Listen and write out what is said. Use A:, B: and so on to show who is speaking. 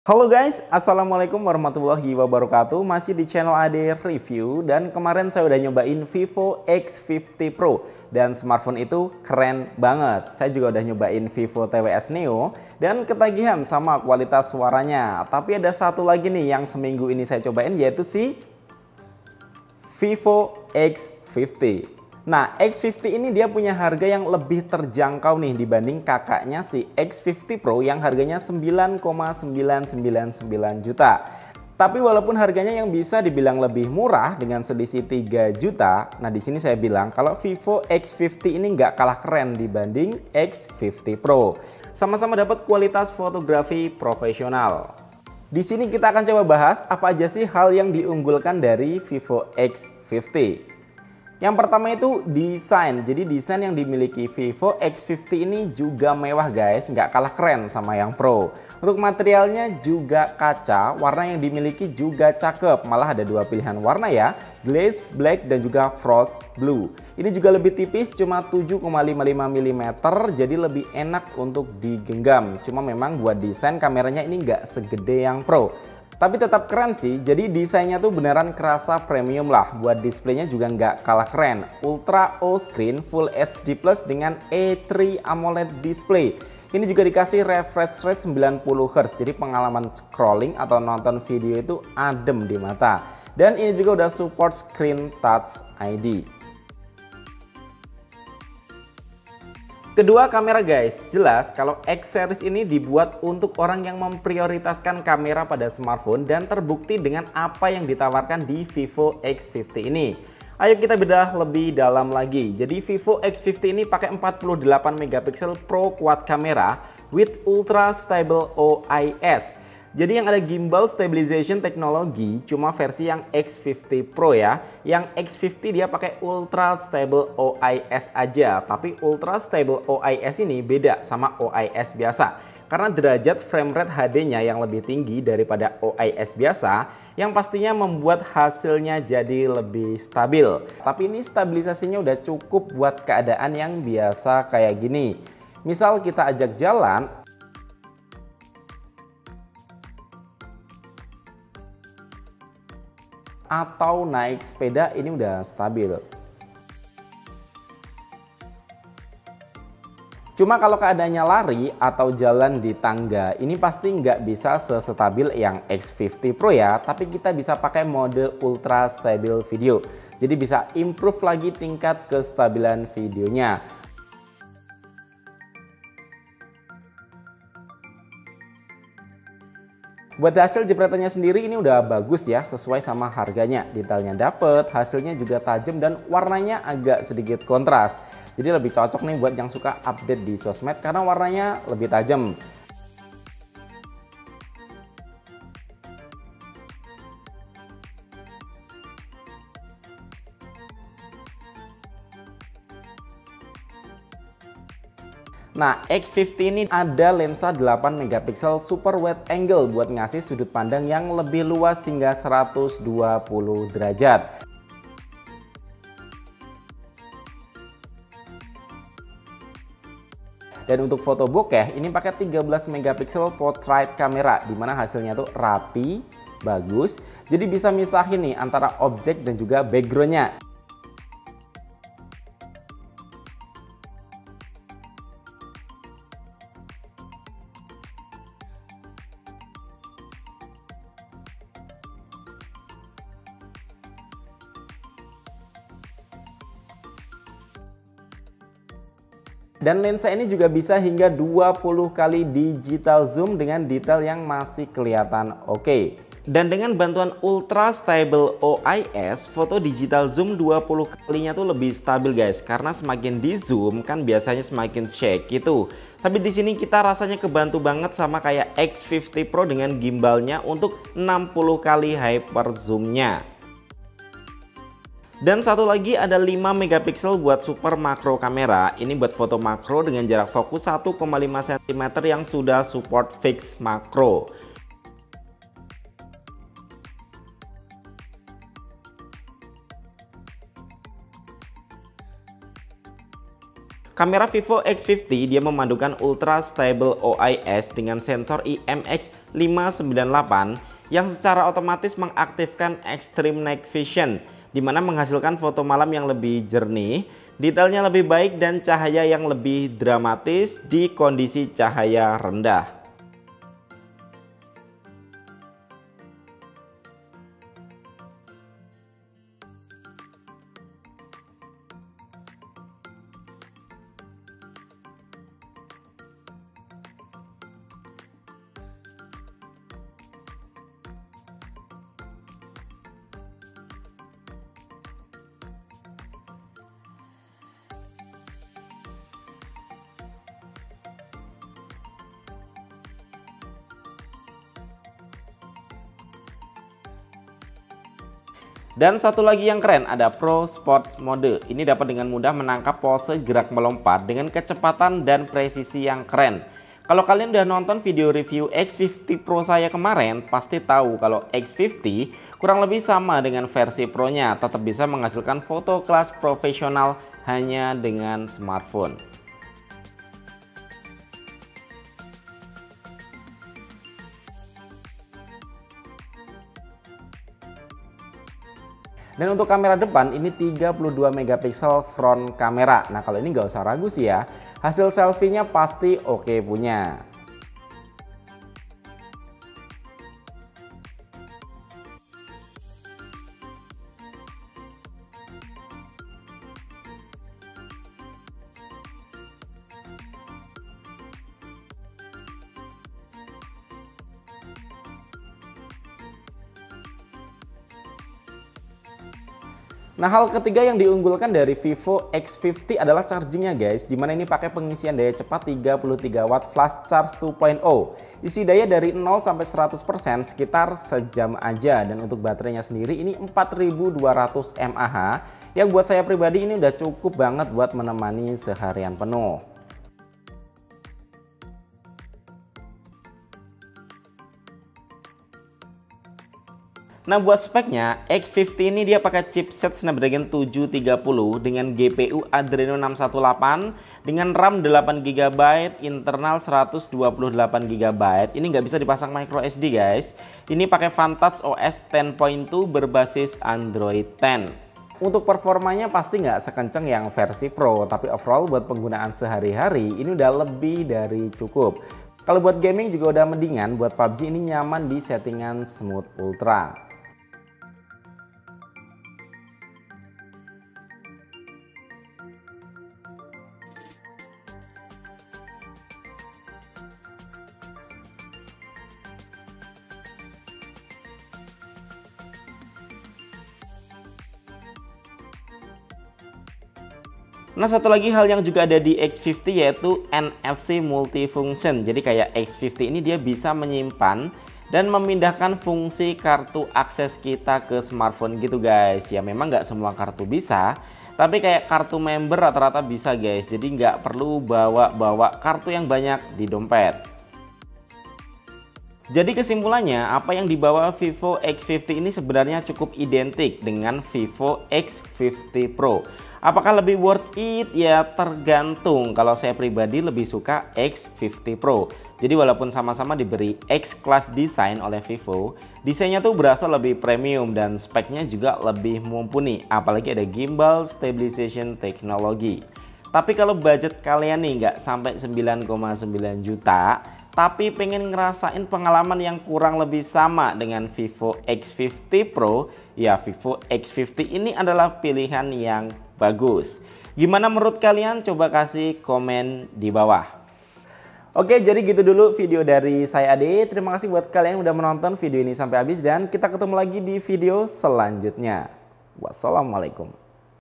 A: Halo guys, Assalamualaikum warahmatullahi wabarakatuh. Masih di channel Ade Review. Dan kemarin saya udah nyobain Vivo X50 Pro. Dan smartphone itu keren banget. Saya juga udah nyobain Vivo TWS Neo. Dan ketagihan sama kualitas suaranya. Tapi ada satu lagi nih yang seminggu ini saya cobain, yaitu si Vivo X50. Nah, X50 ini dia punya harga yang lebih terjangkau nih dibanding kakaknya si X50 Pro yang harganya 9,999 juta. Tapi walaupun harganya yang bisa dibilang lebih murah dengan selisih 3 juta, nah di sini saya bilang kalau Vivo X50 ini nggak kalah keren dibanding X50 Pro. Sama-sama dapat kualitas fotografi profesional. Di sini kita akan coba bahas apa aja sih hal yang diunggulkan dari Vivo X50. Yang pertama itu desain. Jadi desain yang dimiliki Vivo X50 ini juga mewah guys, nggak kalah keren sama yang Pro. Untuk materialnya juga kaca, warna yang dimiliki juga cakep. Malah ada dua pilihan warna ya, glaze black dan juga frost blue. Ini juga lebih tipis, cuma 7,55 mm, jadi lebih enak untuk digenggam. Cuma memang buat desain kameranya ini nggak segede yang Pro. Tapi tetap keren sih, jadi desainnya tuh beneran kerasa premium lah. Buat displaynya juga nggak kalah keren. Ultra O Screen Full HD Plus dengan A3 AMOLED display. Ini juga dikasih refresh rate 90 Hz, jadi pengalaman scrolling atau nonton video itu adem di mata. Dan ini juga udah support Screen Touch ID. Kedua, kamera guys. Jelas kalau X series ini dibuat untuk orang yang memprioritaskan kamera pada smartphone dan terbukti dengan apa yang ditawarkan di Vivo X50 ini. Ayo kita bedah lebih dalam lagi. Jadi Vivo X50 ini pakai 48 megapiksel Pro Quad kamera with Ultra Stable OIS. Jadi yang ada gimbal stabilization teknologi cuma versi yang X50 Pro ya. Yang X50 dia pakai Ultra Stable OIS aja. Tapi Ultra Stable OIS ini beda sama OIS biasa. Karena derajat frame rate HD-nya yang lebih tinggi daripada OIS biasa, yang pastinya membuat hasilnya jadi lebih stabil. Tapi ini stabilisasinya udah cukup buat keadaan yang biasa kayak gini. Misal kita ajak jalan, atau naik sepeda, ini udah stabil. Cuma kalau keadaannya lari atau jalan di tangga, ini pasti nggak bisa sestabil yang X50 Pro ya, tapi kita bisa pakai mode Ultra Stable Video. Jadi bisa improve lagi tingkat kestabilan videonya. Buat hasil jepretannya sendiri ini udah bagus ya, sesuai sama harganya. Detailnya dapet, hasilnya juga tajam dan warnanya agak sedikit kontras. Jadi lebih cocok nih buat yang suka update di sosmed karena warnanya lebih tajam. Nah, X50 ini ada lensa 8 megapiksel super wide angle buat ngasih sudut pandang yang lebih luas hingga 120 derajat. Dan untuk foto bokeh ini pakai 13 megapiksel portrait kamera di mana hasilnya tuh rapi, bagus. Jadi bisa misahin nih antara objek dan juga backgroundnya. Dan lensa ini juga bisa hingga 20 kali digital zoom dengan detail yang masih kelihatan oke. Dan dengan bantuan Ultra Stable OIS, foto digital zoom 20 kalinya tuh lebih stabil guys. Karena semakin di zoom kan biasanya semakin shake gitu. Tapi di sini kita rasanya kebantu banget sama kayak X50 Pro dengan gimbalnya untuk 60 kali hyper zoomnya. Dan satu lagi ada 5 megapiksel buat super makro kamera. Ini buat foto makro dengan jarak fokus 1,5 cm yang sudah support fix makro. Kamera Vivo X50 dia memadukan Ultra Stable OIS dengan sensor IMX598 yang secara otomatis mengaktifkan Extreme Night Vision, di mana menghasilkan foto malam yang lebih jernih, detailnya lebih baik dan cahaya yang lebih dramatis di kondisi cahaya rendah. Dan satu lagi yang keren, ada Pro Sports Mode. Ini dapat dengan mudah menangkap pose gerak melompat dengan kecepatan dan presisi yang keren. Kalau kalian udah nonton video review X50 Pro saya kemarin, pasti tahu kalau X50 kurang lebih sama dengan versi Pro-nya, tetap bisa menghasilkan foto kelas profesional hanya dengan smartphone. Dan untuk kamera depan ini 32 megapiksel front kamera. Nah kalau ini nggak usah ragu sih ya, hasil selfie-nya pasti oke punya. Nah, hal ketiga yang diunggulkan dari Vivo X50 adalah chargingnya guys, dimana ini pakai pengisian daya cepat 33 watt flash charge 2.0. Isi daya dari 0 sampai 100% sekitar sejam aja, dan untuk baterainya sendiri ini 4200 mAh yang buat saya pribadi ini udah cukup banget buat menemani seharian penuh. Nah buat speknya, X50 ini dia pakai chipset Snapdragon 730 dengan GPU Adreno 618 dengan RAM 8GB, internal 128GB. Ini nggak bisa dipasang micro SD guys. Ini pakai Vantage OS 10.2 berbasis Android 10. Untuk performanya pasti nggak sekenceng yang versi Pro, tapi overall buat penggunaan sehari-hari ini udah lebih dari cukup. Kalau buat gaming juga udah mendingan, buat PUBG ini nyaman di settingan Smooth Ultra. Nah satu lagi hal yang juga ada di X50 yaitu NFC multifunction. Jadi kayak X50 ini dia bisa menyimpan dan memindahkan fungsi kartu akses kita ke smartphone gitu guys. Ya memang nggak semua kartu bisa, tapi kayak kartu member rata-rata bisa guys. Jadi nggak perlu bawa kartu yang banyak di dompet. Jadi kesimpulannya, apa yang dibawa Vivo X50 ini sebenarnya cukup identik dengan Vivo X50 Pro. Apakah lebih worth it? Ya tergantung. Kalau saya pribadi lebih suka X50 Pro. Jadi walaupun sama-sama diberi X-Class Design oleh Vivo, desainnya tuh berasa lebih premium dan speknya juga lebih mumpuni. Apalagi ada gimbal stabilization technology. Tapi kalau budget kalian nih nggak sampai 9,9 juta, tapi pengen ngerasain pengalaman yang kurang lebih sama dengan Vivo X50 Pro, ya Vivo X50 ini adalah pilihan yang bagus. Gimana menurut kalian? Coba kasih komen di bawah. Oke, jadi gitu dulu video dari saya Ade. Terima kasih buat kalian yang udah menonton video ini sampai habis, dan kita ketemu lagi di video selanjutnya. Wassalamualaikum.